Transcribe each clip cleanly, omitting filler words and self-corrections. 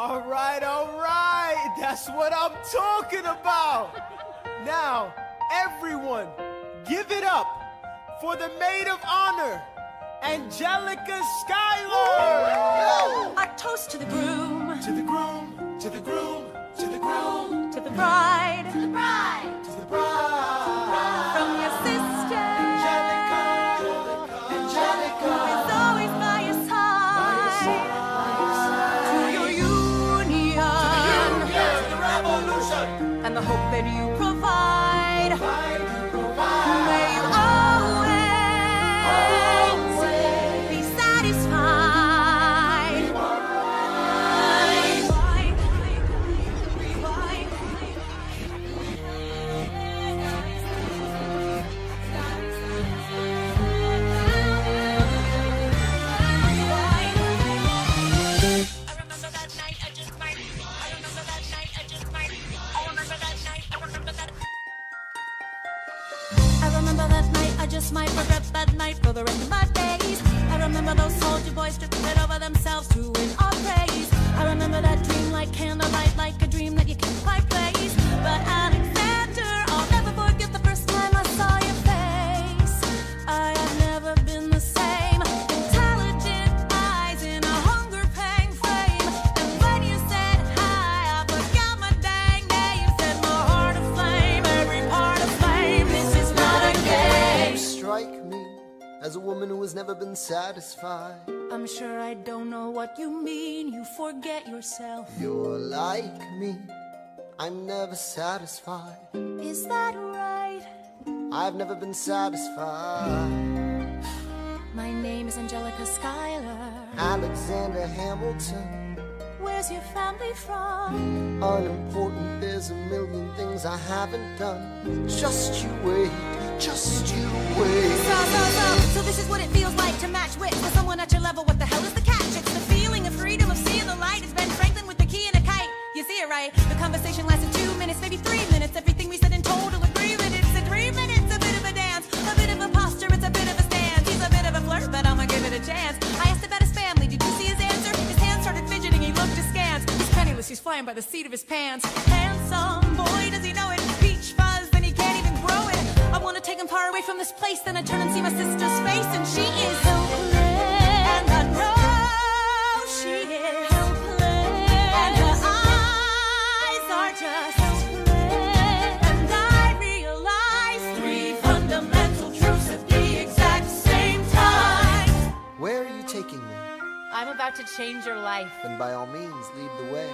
All right, that's what I'm talking about. Now, everyone, give it up for the maid of honor, Angelica Schuyler. Our toast to the groom. To the groom, to the groom, to the groom. To the bride. To the bride. To the bride. From your sister. Angelica, Angelica. Who is always by your side. To your union. To the revolution. And the hope that you provide. May you always be satisfied. I remember that night, I just might regret that night for the rest of my days. I remember those soldier boys stripping it over themselves to win our praise. I remember that dream like candlelight, like a dream that you can't quite place. But Alexander, I'll never forget the first time I saw your face. I have never been the same. Intelligent eyes in a hunger-pang frame. And when you said hi, I forgot my dang name. Set my heart aflame, every part aflame. This is not a game. You strike me as a woman who has never been satisfied. I'm sure I don't know what you mean. You forget yourself. You're like me, I'm never satisfied. Is that right? I've never been satisfied. My name is Angelica Schuyler. Alexander Hamilton, Where's your family from? unimportant, there's a million things I haven't done. Just you wait, just you wait. So this is what it feels like to match wits with someone at your level. What the hell is the catch? It's the feeling of freedom, of seeing the light. It's Ben Franklin with the key and a kite. You see it right? The conversation lasted 2 minutes, maybe 3 minutes. Everything we said in total agreement. It's a 3 minutes, a bit of a dance, a bit of a posture, it's a bit of a stance. He's a bit of a flirt, but I'ma give it a chance. I asked about his family, did you see his answer? His hands started fidgeting, he looked askance. He's penniless, he's flying by the seat of his pants. Handsome, boy, does he know it? Peach fuzz, then he can't even grow it. I wanna take him far away from this place, then I turn and see my sister's face, and she is helpless. And I know she is helpless. And her eyes are just helpless. And I realize 3 fundamental truths at the exact same time. Where are you taking me? I'm about to change your life. Then by all means, lead the way.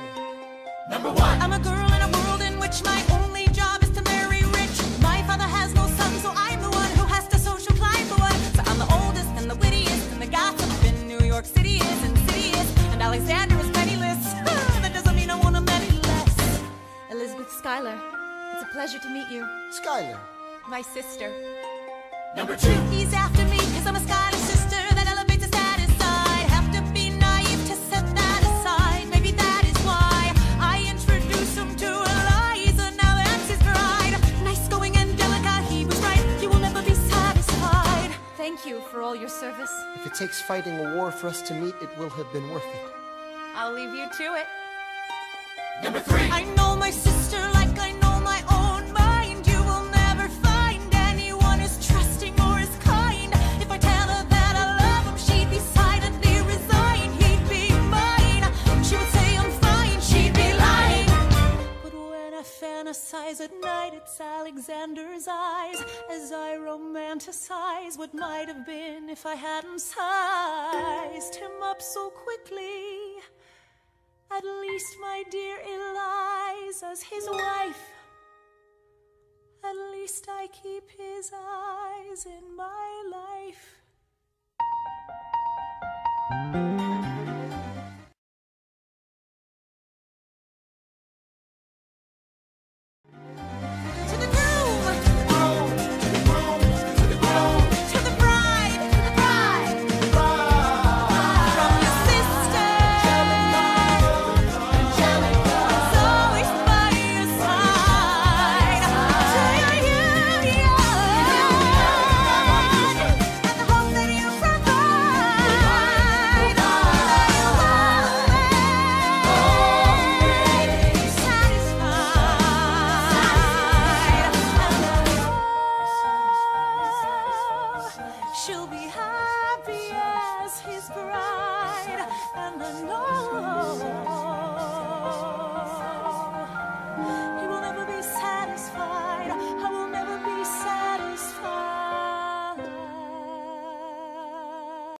Number 1. I'm a girl in a world in which my only job is to marry rich. My father has no son, so I'm the one who has to social climb the one. So I'm the oldest and the wittiest, and the gossip in New York City is insidious. And Alexander is penniless. That doesn't mean I want him any less. Elizabeth Schuyler, it's a pleasure to meet you. Schuyler, My sister. Number 2. He's after me, cause I'm a Schuyler sister that elevates his status side. Have to be naive to set that aside. Maybe that is why I introduce him to Eliza. Now that's his bride. Nice going, Angelica, he was right. You will never be satisfied. Thank you for all your service. if it takes fighting a war for us to meet, it will have been worth it. I'll leave you to it. Number 3. I know my sister like I know my own mind. You will never find anyone as trusting or as kind. If I tell her that I love him, she'd be silently resign. He'd be mine. She would say I'm fine. She'd be lying. But when I fantasize at night, it's Alexander's eyes as I romanticize what might have been if I hadn't sized him up so quickly. At least, my dear Eliza's his wife. At least I keep his eyes in my life.